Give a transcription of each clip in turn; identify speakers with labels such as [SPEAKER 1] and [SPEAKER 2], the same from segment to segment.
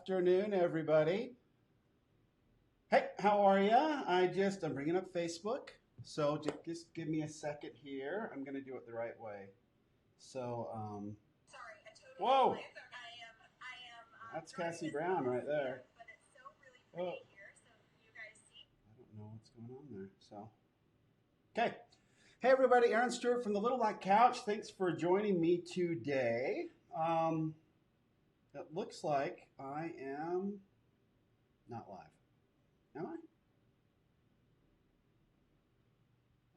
[SPEAKER 1] afternoon, everybody. Hey, how are ya? I'm bringing up Facebook. So just give me a second here. I'm going to do it the right way. So, Sorry, I totally whoa! That's Cassie Brown right there. But it's so really pretty here, so you guys see? I don't know what's going on there. So, okay. Hey, everybody. Aaron Stewart from the Little Black Couch. Thanks for joining me today. It looks like I am not live. Am I?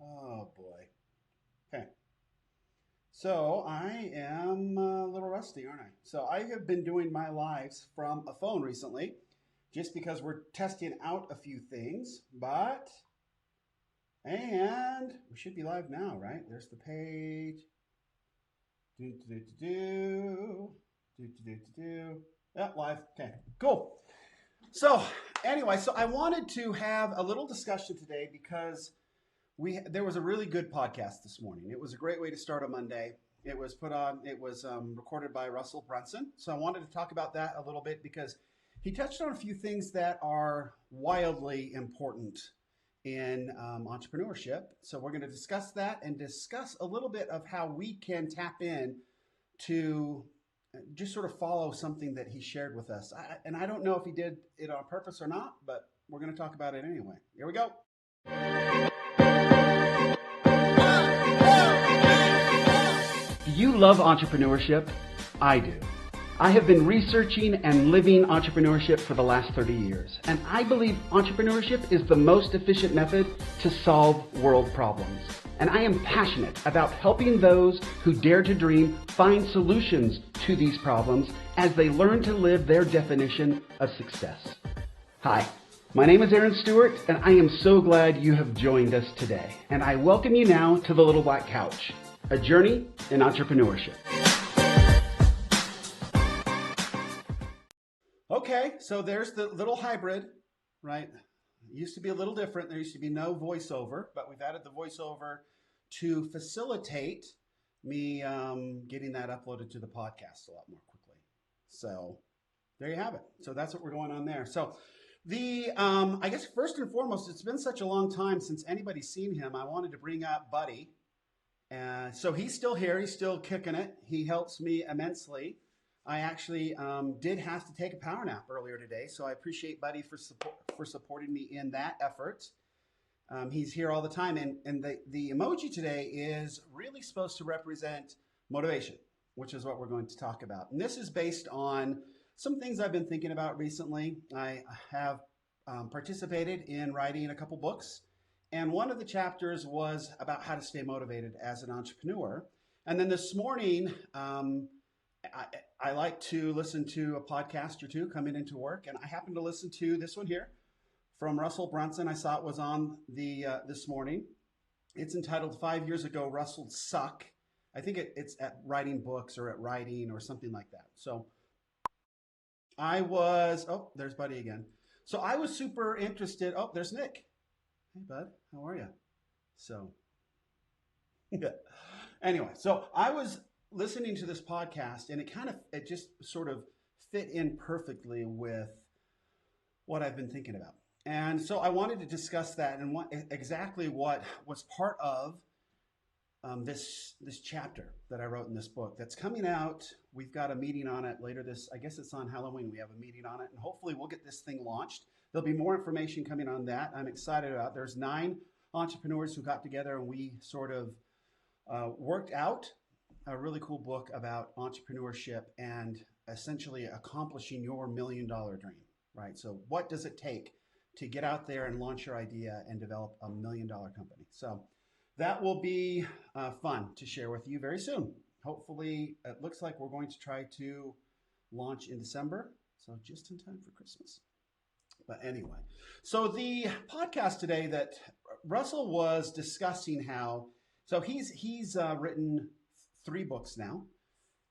[SPEAKER 1] Oh boy. Okay. So I am a little rusty, aren't I? So I have been doing my lives from a phone recently, just because we're testing out a few things, and we should be live now, right? There's the page. Yeah, live. Okay, cool. So anyway, so I wanted to have a little discussion today because there was a really good podcast this morning. It was a great way to start a Monday. It was recorded by Russell Brunson. So I wanted to talk about that a little bit because he touched on a few things that are wildly important in entrepreneurship. So we're going to discuss that and discuss a little bit of how we can tap in to just sort of follow something that he shared with us. And I don't know if he did it on purpose or not, but we're going to talk about it anyway. Here we go. Do you love entrepreneurship? I do. I have been researching and living entrepreneurship for the last 30 years, and I believe entrepreneurship is the most efficient method to solve world problems. And I am passionate about helping those who dare to dream find solutions to these problems as they learn to live their definition of success. Hi, my name is Aaron Stewart, and I am so glad you have joined us today. And I welcome you now to the Little Black Couch, a journey in entrepreneurship. Okay, so there's the little hybrid, right? It used to be a little different. There used to be no voiceover, but we've added the voiceover to facilitate me getting that uploaded to the podcast a lot more quickly. So there you have it. So that's what we're going on there. So I guess first and foremost, it's been such a long time since anybody's seen him. I wanted to bring up Buddy. So he's still here. He's still kicking it. He helps me immensely. I actually did have to take a power nap earlier today, so I appreciate Buddy for supporting me in that effort. He's here all the time, and the emoji today is really supposed to represent motivation, which is what we're going to talk about. And this is based on some things I've been thinking about recently. I have participated in writing a couple books, and one of the chapters was about how to stay motivated as an entrepreneur. And then this morning, I like to listen to a podcast or two coming into work, and I happened to listen to this one here from Russell Brunson. I saw it was on this morning. It's entitled 5 Years Ago, Russell Suck. I think it's at Writing Books or at Writing or something like that. So there's Buddy again. So I was super interested. Oh, there's Nick. Hey, bud, how are you? So, anyway, so I was listening to this podcast, and it just sort of fit in perfectly with what I've been thinking about. And so I wanted to discuss that and exactly what was part of this chapter that I wrote in this book that's coming out. We've got a meeting on it later I guess it's on Halloween. We have a meeting on it, and hopefully we'll get this thing launched. There'll be more information coming on that. I'm excited about it. There's 9 entrepreneurs who got together, and we sort of worked out a really cool book about entrepreneurship and essentially accomplishing your $1 million dream, right? So what does it take to get out there and launch your idea and develop a $1 million company? So that will be fun to share with you very soon. Hopefully, it looks like we're going to try to launch in December, so just in time for Christmas. But anyway, so the podcast today that Russell was discussing so he's written 3 books now,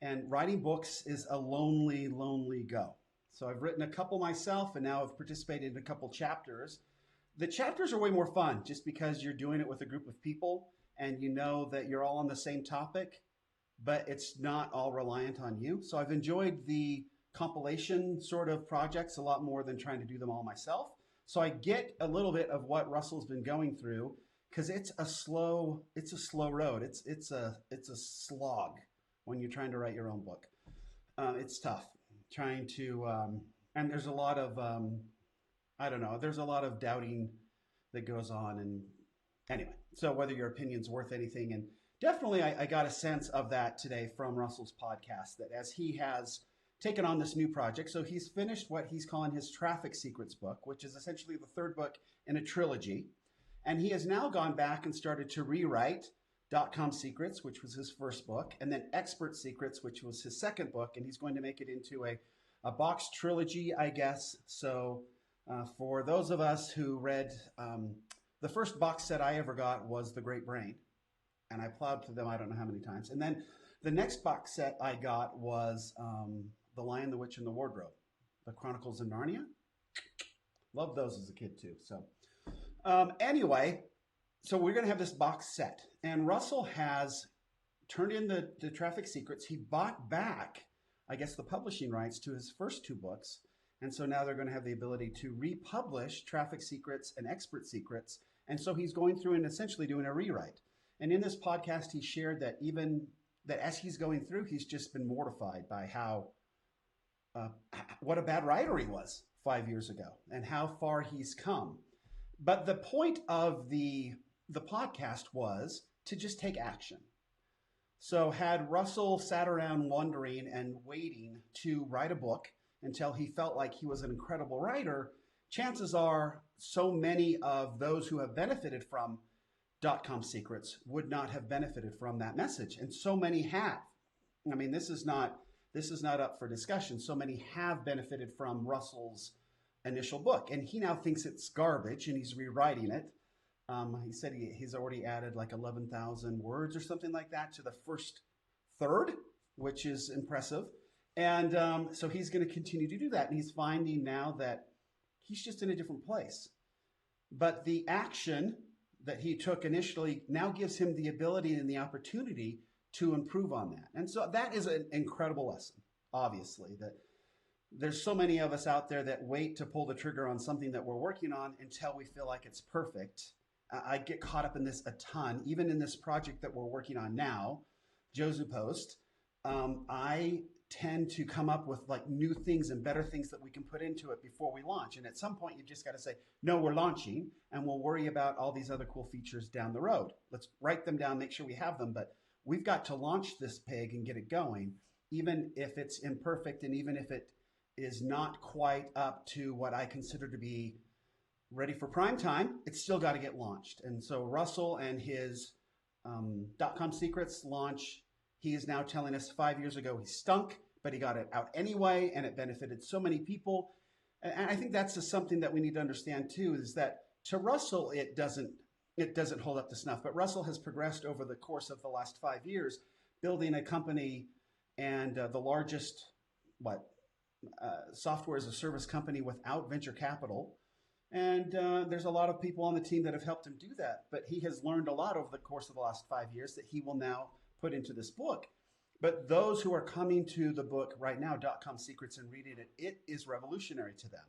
[SPEAKER 1] and writing books is a lonely, lonely go. So I've written a couple myself, and now I've participated in a couple chapters. The chapters are way more fun just because you're doing it with a group of people, and you know that you're all on the same topic, but it's not all reliant on you. So I've enjoyed the compilation sort of projects a lot more than trying to do them all myself. So I get a little bit of what Russell's been going through because it's a slow road. It's a slog when you're trying to write your own book. It's tough trying to, and there's a lot of I don't know. There's a lot of doubting that goes on, and anyway. So whether your opinion's worth anything, and definitely I got a sense of that today from Russell's podcast. That as he has taken on this new project, so he's finished what he's calling his Traffic Secrets book, which is essentially the third book in a trilogy, and he has now gone back and started to rewrite .com Secrets, which was his first book, and then Expert Secrets, which was his second book, and he's going to make it into a box trilogy, I guess. So for those of us who read, the first box set I ever got was The Great Brain, and I plowed through them I don't know how many times. And then the next box set I got was The Lion, the Witch, and the Wardrobe, The Chronicles of Narnia. Loved those as a kid too. So anyway, so we're going to have this box set, and Russell has turned in the Traffic Secrets. He bought back, I guess, the publishing rights to his first two books. And so now they're going to have the ability to republish Traffic Secrets and Expert Secrets. And so he's going through and essentially doing a rewrite. And in this podcast, he shared that even that as he's going through, he's just been mortified by how, what a bad writer he was 5 years ago and how far he's come. But the point of the podcast was to just take action. So had Russell sat around wondering and waiting to write a book until he felt like he was an incredible writer, chances are so many of those who have benefited from .com Secrets would not have benefited from that message. And so many have. I mean, this is not up for discussion. So many have benefited from Russell's initial book. And he now thinks it's garbage and he's rewriting it. He said he's already added like 11,000 words or something like that to the first third, which is impressive. And so he's going to continue to do that. And he's finding now that he's just in a different place. But the action that he took initially now gives him the ability and the opportunity to improve on that. And so that is an incredible lesson, obviously, that there's so many of us out there that wait to pull the trigger on something that we're working on until we feel like it's perfect. I get caught up in this a ton, even in this project that we're working on now, Jozu Post. I tend to come up with like new things and better things that we can put into it before we launch. And at some point, you've just got to say, no, we're launching, and we'll worry about all these other cool features down the road. Let's write them down, make sure we have them. But we've got to launch this pig and get it going, even if it's imperfect and even if it is not quite up to what I consider to be ready for prime time, it's still got to get launched. And so Russell and his .com Secrets launch, he is now telling us 5 years ago he stunk, but he got it out anyway, and it benefited so many people. And I think that's just something that we need to understand too, is that to Russell, it doesn't hold up to snuff. But Russell has progressed over the course of the last 5 years, building a company and the largest software as a service company without venture capital. And there's a lot of people on the team that have helped him do that. But he has learned a lot over the course of the last 5 years that he will now put into this book. But those who are coming to the book right now, .com Secrets, and reading it, it is revolutionary to them.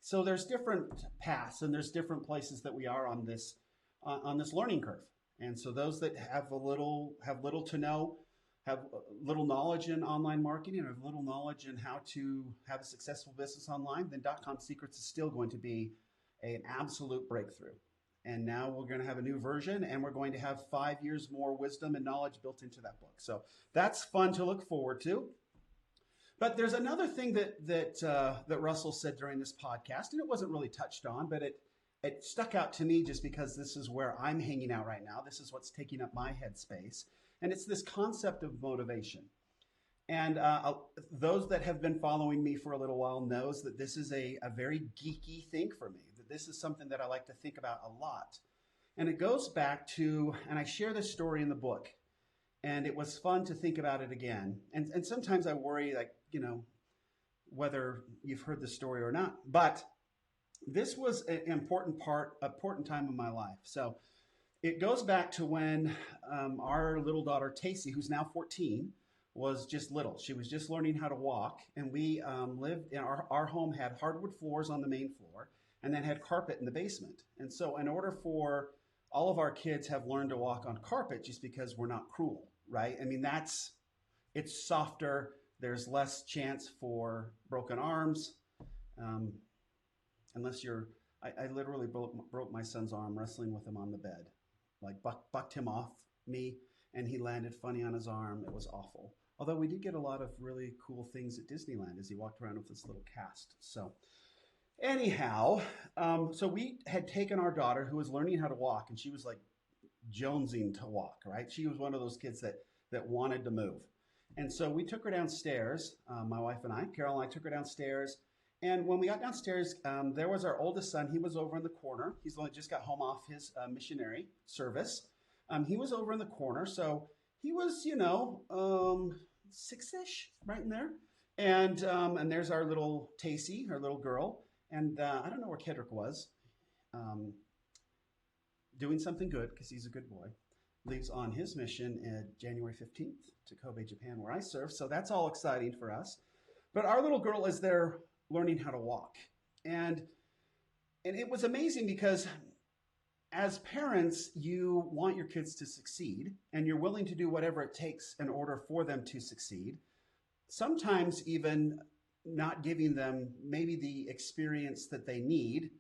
[SPEAKER 1] So there's different paths and there's different places that we are on this learning curve. And so those that have little to know, have little knowledge in online marketing, or have little knowledge in how to have a successful business online, then .com Secrets is still going to be an absolute breakthrough. And now we're going to have a new version, and we're going to have 5 years more wisdom and knowledge built into that book. So that's fun to look forward to. But there's another thing that Russell said during this podcast, and it wasn't really touched on, but it stuck out to me just because this is where I'm hanging out right now. This is what's taking up my headspace. And it's this concept of motivation. And those that have been following me for a little while knows that this is a very geeky thing for me, that this is something that I like to think about a lot. And it goes back to, and I share this story in the book, and it was fun to think about it again. And sometimes I worry, like, whether you've heard the story or not, but this was an important time in my life. So it goes back to when our little daughter, Tacey, who's now 14, was just little. She was just learning how to walk, and we lived in our home had hardwood floors on the main floor, and then had carpet in the basement. And so, in order for all of our kids have learned to walk on carpet, just because we're not cruel, right? I mean, it's softer. There's less chance for broken arms, um, unless you're. I literally broke my son's arm wrestling with him on the bed, like bucked him off me, and he landed funny on his arm. It was awful. Although we did get a lot of really cool things at Disneyland as he walked around with this little cast. So anyhow, so we had taken our daughter who was learning how to walk, and she was like jonesing to walk, right? She was one of those kids that wanted to move. And so we took her downstairs, my wife and I, Carol and I took her downstairs. And when we got downstairs, there was our oldest son. He was over in the corner. He's only just got home off his missionary service. He was over in the corner. So he was, six-ish, right in there. And there's our little Tacey, our little girl. And I don't know where Kedrick was. Doing something good, because he's a good boy. Leaves on his mission January 15th to Kobe, Japan, where I serve. So that's all exciting for us. But our little girl is there learning how to walk. And it was amazing because as parents, you want your kids to succeed, and you're willing to do whatever it takes in order for them to succeed. Sometimes even not giving them maybe the experience that they need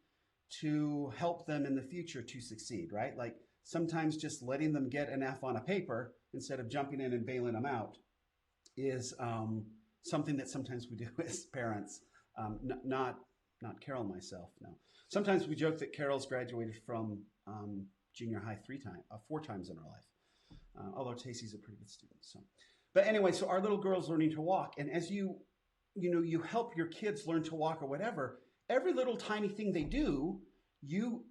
[SPEAKER 1] to help them in the future to succeed, right? Like sometimes just letting them get an F on a paper instead of jumping in and bailing them out is something that sometimes we do as parents. Not Carol and myself, no. Sometimes we joke that Carol's graduated from junior high 4 times in her life, although Tacey's a pretty good student. So, but anyway, so our little girl's learning to walk, and as you help your kids learn to walk or whatever, every little tiny thing they do, you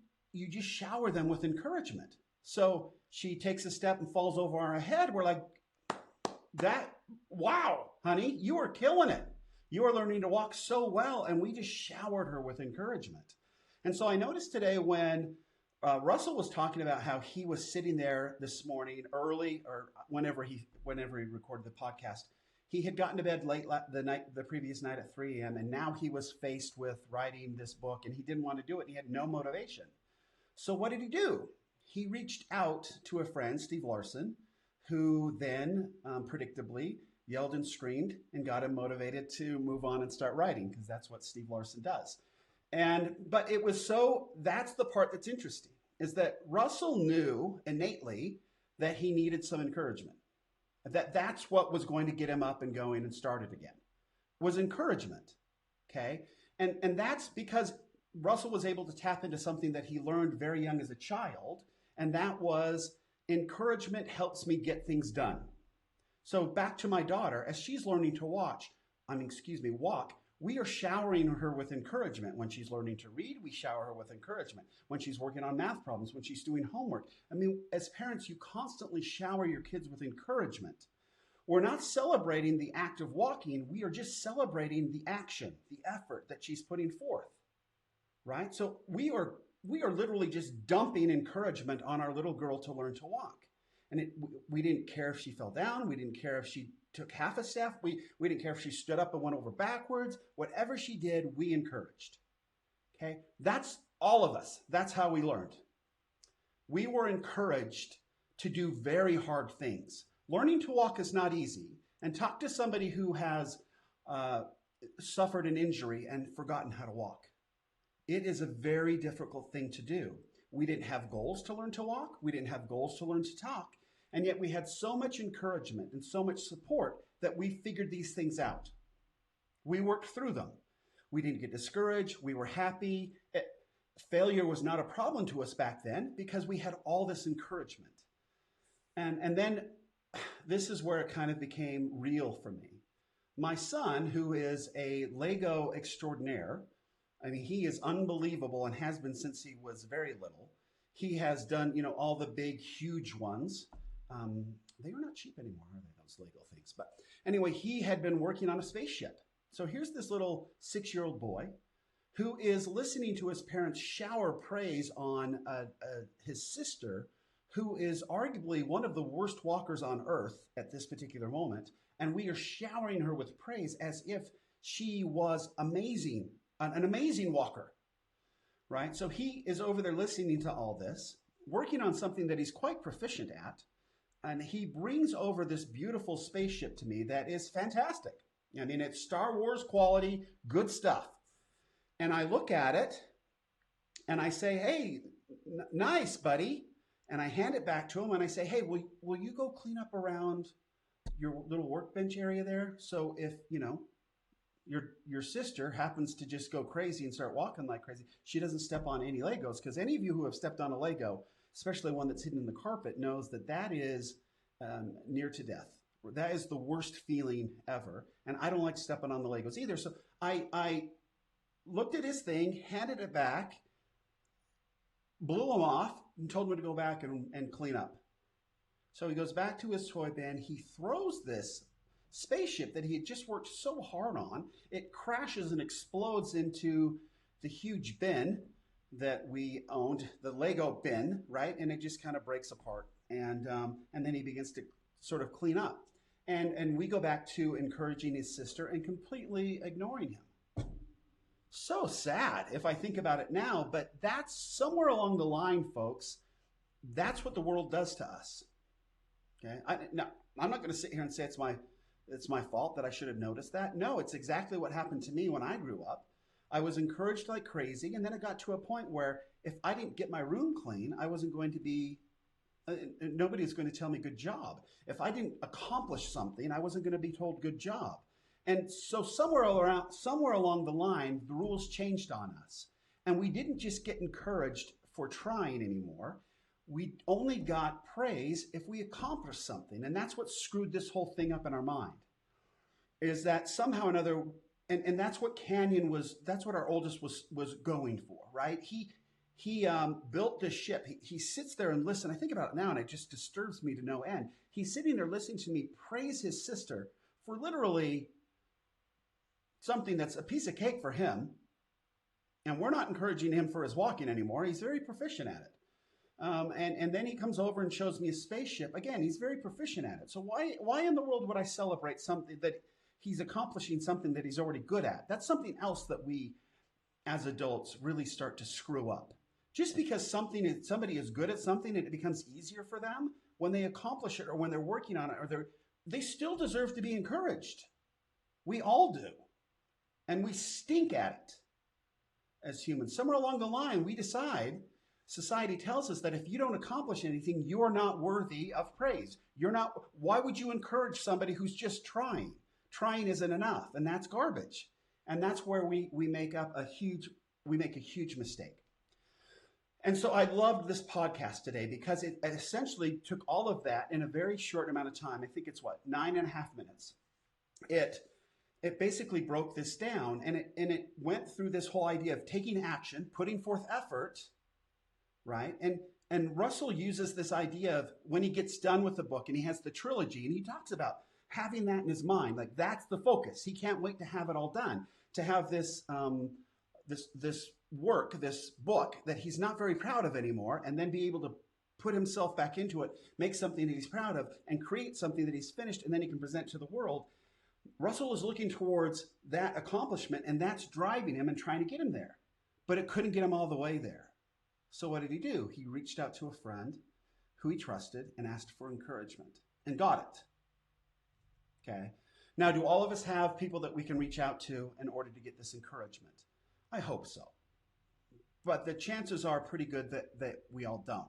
[SPEAKER 1] just shower them with encouragement. So she takes a step and falls over on her head. We're like, wow, honey, you are killing it. You are learning to walk so well. And we just showered her with encouragement. And so I noticed today when Russell was talking about how he was sitting there this morning early, or whenever he recorded the podcast, he had gotten to bed late the previous night at 3 a.m. and now he was faced with writing this book, and he didn't want to do it. And he had no motivation. So what did he do? He reached out to a friend, Steve Larson, who then predictably yelled and screamed and got him motivated to move on and start writing, because that's what Steve Larson does. But it was that's the part that's interesting, is that Russell knew innately that he needed some encouragement. That's what was going to get him up and going and started again, was encouragement, okay? And that's because Russell was able to tap into something that he learned very young as a child, and that was encouragement helps me get things done. So back to my daughter, as she's learning to walk, we are showering her with encouragement. When she's learning to read, we shower her with encouragement. When she's working on math problems, when she's doing homework. I mean, as parents, you constantly shower your kids with encouragement. We're not celebrating the act of walking. We are just celebrating the action, the effort that she's putting forth, right? So we are literally just dumping encouragement on our little girl to learn to walk. And we didn't care if she fell down. We didn't care if she took half a step. We didn't care if she stood up and went over backwards. Whatever she did, we encouraged. Okay? That's all of us. That's how we learned. We were encouraged to do very hard things. Learning to walk is not easy. And talk to somebody who has suffered an injury and forgotten how to walk. It is a very difficult thing to do. We didn't have goals to learn to walk. We didn't have goals to learn to talk. And yet we had so much encouragement and so much support that we figured these things out. We worked through them. We didn't get discouraged. We were happy. Failure was not a problem to us back then because we had all this encouragement. And then this is where it kind of became real for me. My son, who is a Lego extraordinaire, I mean, he is unbelievable and has been since he was very little. He has done, all the big, huge ones. They are not cheap anymore, are they, those Lego things? But anyway, he had been working on a spaceship. So here's this little 6-year-old boy who is listening to his parents shower praise on his sister, who is arguably one of the worst walkers on earth at this particular moment, and we are showering her with praise as if she was amazing, an amazing walker, right? So he is over there listening to all this, working on something that he's quite proficient at, and he brings over this beautiful spaceship to me that is fantastic. I mean, it's Star Wars quality, good stuff. And I look at it and I say, hey, nice, buddy. And I hand it back to him and I say, hey, will you go clean up around your little workbench area there? So if, your sister happens to just go crazy and start walking like crazy, she doesn't step on any Legos. Because any of you who have stepped on a Lego, especially one that's hidden in the carpet, knows that is near to death. That is the worst feeling ever. And I don't like stepping on the Legos either. So I looked at his thing, handed it back, blew him off, and told him to go back and clean up. So he goes back to his toy bin. He throws this spaceship that he had just worked so hard on. It crashes and explodes into the huge bin that we owned, the Lego bin, right? And it just kind of breaks apart. And then he begins to sort of clean up. And we go back to encouraging his sister and completely ignoring him. So sad if I think about it now, but that's somewhere along the line, folks. That's what the world does to us. Okay. Now, I'm not going to sit here and say it's my fault that I should have noticed that. No, it's exactly what happened to me when I grew up. I was encouraged like crazy, and then it got to a point where if I didn't get my room clean, I wasn't going to be, nobody's going to tell me good job. If I didn't accomplish something, I wasn't going to be told good job. And so somewhere along the line, the rules changed on us. And we didn't just get encouraged for trying anymore. We only got praise if we accomplished something. And that's what screwed this whole thing up in our mind, is that somehow or another, and that's what that's what our oldest was going for, right? He built this ship. He sits there and listens. I think about it now, and it just disturbs me to no end. He's sitting there listening to me praise his sister for literally something that's a piece of cake for him. And we're not encouraging him for his walking anymore. He's very proficient at it. And then he comes over and shows me a spaceship. Again, he's very proficient at it. So why in the world would I celebrate something that he's accomplishing something that he's already good at? That's something else that we, as adults, really start to screw up. Just because somebody is good at something and it becomes easier for them, when they accomplish it or when they're working on it, they still deserve to be encouraged. We all do. And we stink at it as humans. Somewhere along the line, we decide, society tells us that if you don't accomplish anything, you're not worthy of praise. Why would you encourage somebody who's just trying? Trying isn't enough, and that's garbage. And that's where we make a huge mistake. And so I loved this podcast today because it essentially took all of that in a very short amount of time. I think it's 9.5 minutes. It basically broke this down, and it went through this whole idea of taking action, putting forth effort, right? And Russell uses this idea of when he gets done with the book and he has the trilogy, and he talks about having that in his mind, like that's the focus. He can't wait to have it all done, to have this book that he's not very proud of anymore, and then be able to put himself back into it, make something that he's proud of, and create something that he's finished, and then he can present to the world. Russell is looking towards that accomplishment, and that's driving him and trying to get him there. But it couldn't get him all the way there. So what did he do? He reached out to a friend who he trusted and asked for encouragement and got it. Okay. Now, do all of us have people that we can reach out to in order to get this encouragement? I hope so. But the chances are pretty good that we all don't.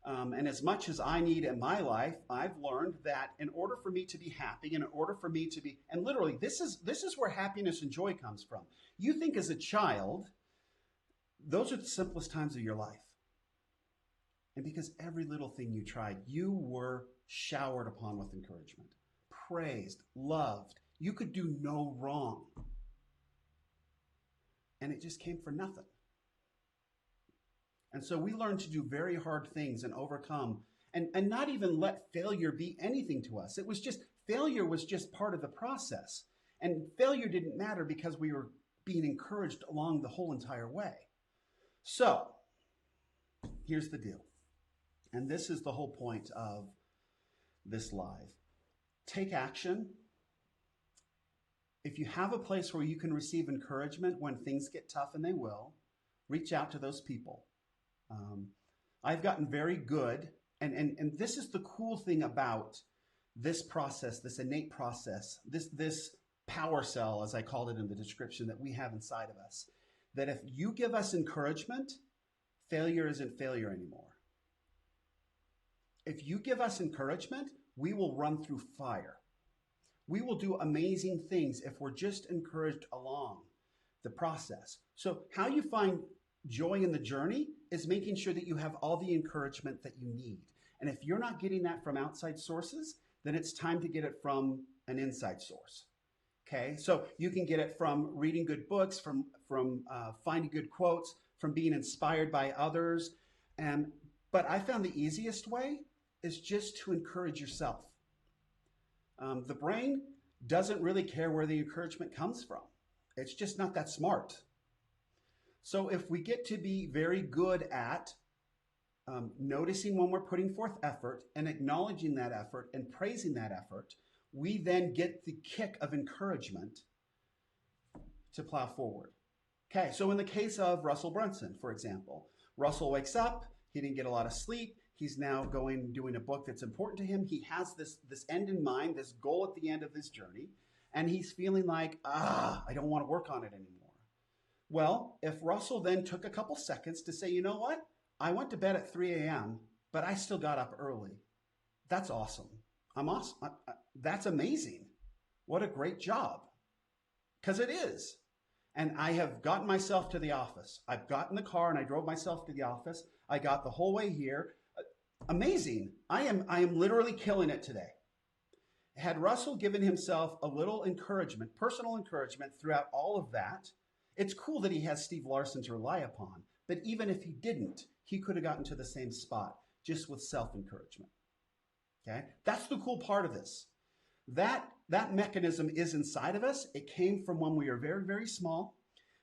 [SPEAKER 1] And as much as I need in my life, I've learned that in order for me to be happy, and in order for me to be, and literally this is where happiness and joy comes from. You think as a child, those are the simplest times of your life. And because every little thing you tried, you were showered upon with encouragement, praised, loved. You could do no wrong. And it just came for nothing. And so we learn to do very hard things and overcome and not even let failure be anything to us. Failure was just part of the process. And failure didn't matter because we were being encouraged along the whole entire way. So here's the deal. And this is the whole point of this live. take action. If you have a place where you can receive encouragement when things get tough, and they will, reach out to those people. I've gotten very good, and this is the cool thing about this process, this innate process, this power cell, as I called it in the description, that we have inside of us, that if you give us encouragement, failure isn't failure anymore. If you give us encouragement, we will run through fire. We will do amazing things if we're just encouraged along the process. So how you find joy in the journey is making sure that you have all the encouragement that you need. And if you're not getting that from outside sources, then it's time to get it from an inside source. Okay, so you can get it from reading good books, from finding good quotes, from being inspired by others. But I found the easiest way is just to encourage yourself. The brain doesn't really care where the encouragement comes from. It's just not that smart. So if we get to be very good at noticing when we're putting forth effort and acknowledging that effort and praising that effort, we then get the kick of encouragement to plow forward. Okay, so in the case of Russell Brunson, for example, Russell wakes up, he didn't get a lot of sleep, he's now doing a book that's important to him, he has this end in mind, this goal at the end of his journey, and he's feeling like, I don't want to work on it anymore. Well, if Russell then took a couple seconds to say, you know what, I went to bed at 3 a.m., but I still got up early. That's awesome. I'm awesome. That's amazing. What a great job. Because it is. And I have gotten myself to the office. I've got in the car and I drove myself to the office. I got the whole way here. Amazing. I am literally killing it today. Had Russell given himself a little encouragement, personal encouragement throughout all of that, it's cool that he has Steve Larson to rely upon. But even if he didn't, he could have gotten to the same spot just with self-encouragement. Okay? That's the cool part of this. That mechanism is inside of us. It came from when we were very, very small.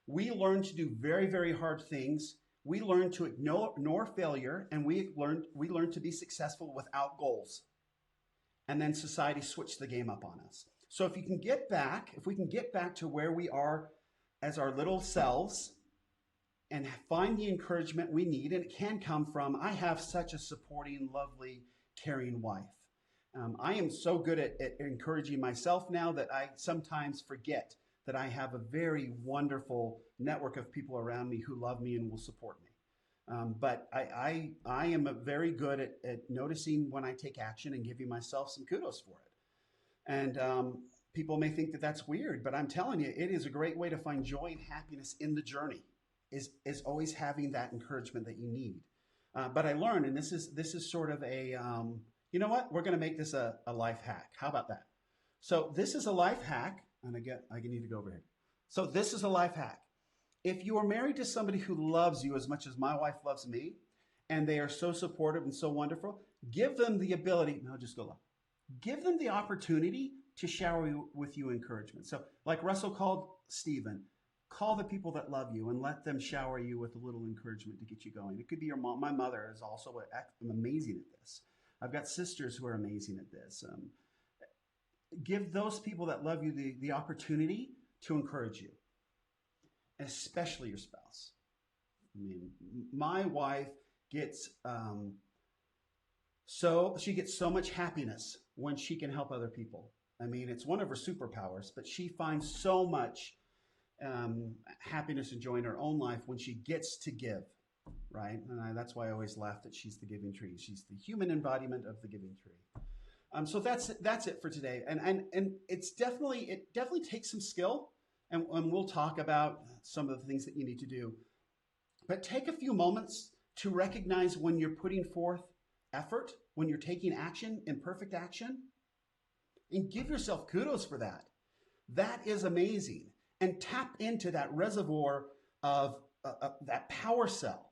[SPEAKER 1] We learned to do very, very hard things. We learned to ignore failure, and we learned to be successful without goals. And then society switched the game up on us. So if we can get back to where we are as our little selves and find the encouragement we need, and it can come from, I have such a supporting, lovely, caring wife. I am so good at encouraging myself now that I sometimes forget that I have a very wonderful network of people around me who love me and will support me. But I am very good at noticing when I take action and giving myself some kudos for it. And people may think that that's weird, but I'm telling you, it is a great way to find joy and happiness in the journey, is always having that encouragement that you need. But I learned, and this is sort of a, you know what? We're going to make this a life hack. How about that? So this is a life hack, and I need to go over here. So this is a life hack. If you are married to somebody who loves you as much as my wife loves me, and they are so supportive and so wonderful, give them the ability, no, just go low. Give them the opportunity to shower you with you encouragement. So like Russell called Stephen, call the people that love you and let them shower you with a little encouragement to get you going. It could be your mom. My mother is also amazing at this. I've got sisters who are amazing at this. Give those people that love you the opportunity to encourage you, especially your spouse. I mean, my wife gets she gets so much happiness when she can help other people. I mean, it's one of her superpowers, but she finds so much happiness and joy in her own life when she gets to give, right? And that's why I always laugh that she's the giving tree. She's the human embodiment of the giving tree. So that's it for today. And it definitely takes some skill, and we'll talk about some of the things that you need to do. But take a few moments to recognize when you're putting forth effort, when you're taking action, imperfect action, and give yourself kudos for that. That is amazing. And tap into that reservoir of that power cell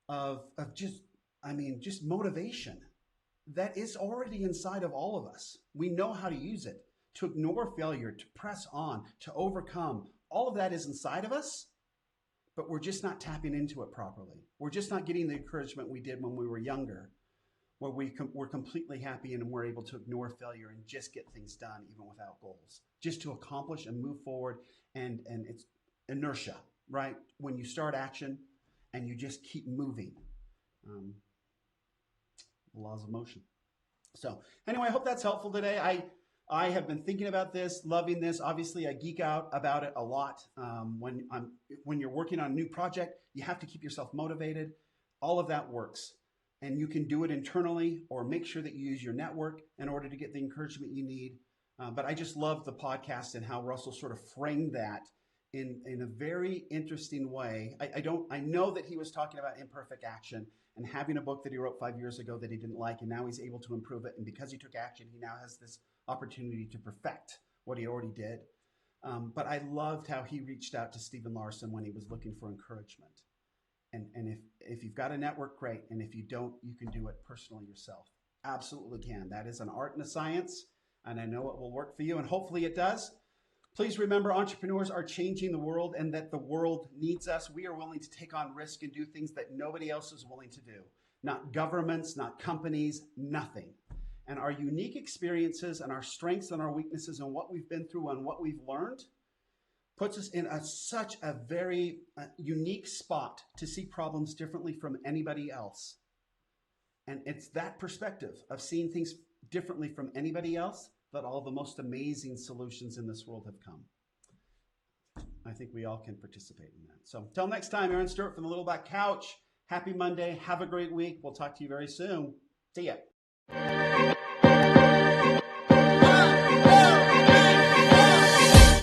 [SPEAKER 1] of just motivation that is already inside of all of us. We know how to use it to ignore failure, to press on, to overcome. All of that is inside of us, but we're just not tapping into it properly. We're just not getting the encouragement we did when we were younger, where we're completely happy and we're able to ignore failure and just get things done even without goals, just to accomplish and move forward. And it's inertia, right? When you start action and you just keep moving. Laws of motion. So anyway, I hope that's helpful today. I have been thinking about this, loving this. Obviously, I geek out about it a lot. When you're working on a new project, you have to keep yourself motivated. All of that works. And you can do it internally or make sure that you use your network in order to get the encouragement you need. But I just love the podcast and how Russell sort of framed that in a very interesting way. I know that he was talking about imperfect action and having a book that he wrote 5 years ago that he didn't like, and now he's able to improve it. And because he took action, he now has this opportunity to perfect what he already did. But I loved how he reached out to Stephen Larson when he was looking for encouragement. And if you've got a network, great. And if you don't, you can do it personally yourself. Absolutely can. That is an art and a science, and I know it will work for you, and hopefully it does. Please remember, entrepreneurs are changing the world and that the world needs us. We are willing to take on risk and do things that nobody else is willing to do. Not governments, not companies, nothing. And our unique experiences and our strengths and our weaknesses and what we've been through and what we've learned puts us in such a very unique spot to see problems differently from anybody else. And it's that perspective of seeing things differently from anybody else that all the most amazing solutions in this world have come. I think we all can participate in that. So until next time, Aaron Stewart from the Little Black Couch. Happy Monday. Have a great week. We'll talk to you very soon. See ya.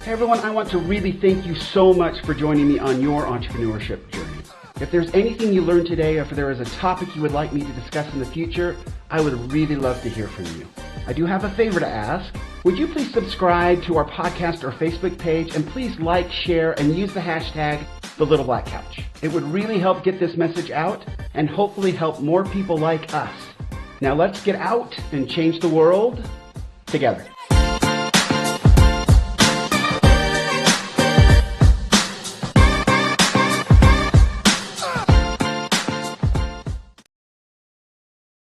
[SPEAKER 1] Hey everyone, I want to really thank you so much for joining me on your entrepreneurship journey. If there's anything you learned today, or if there is a topic you would like me to discuss in the future, I would really love to hear from you. I do have a favor to ask. Would you please subscribe to our podcast or Facebook page, and please like, share, and use the hashtag #TheLittleBlackCouch. It would really help get this message out and hopefully help more people like us. Now let's get out and change the world together.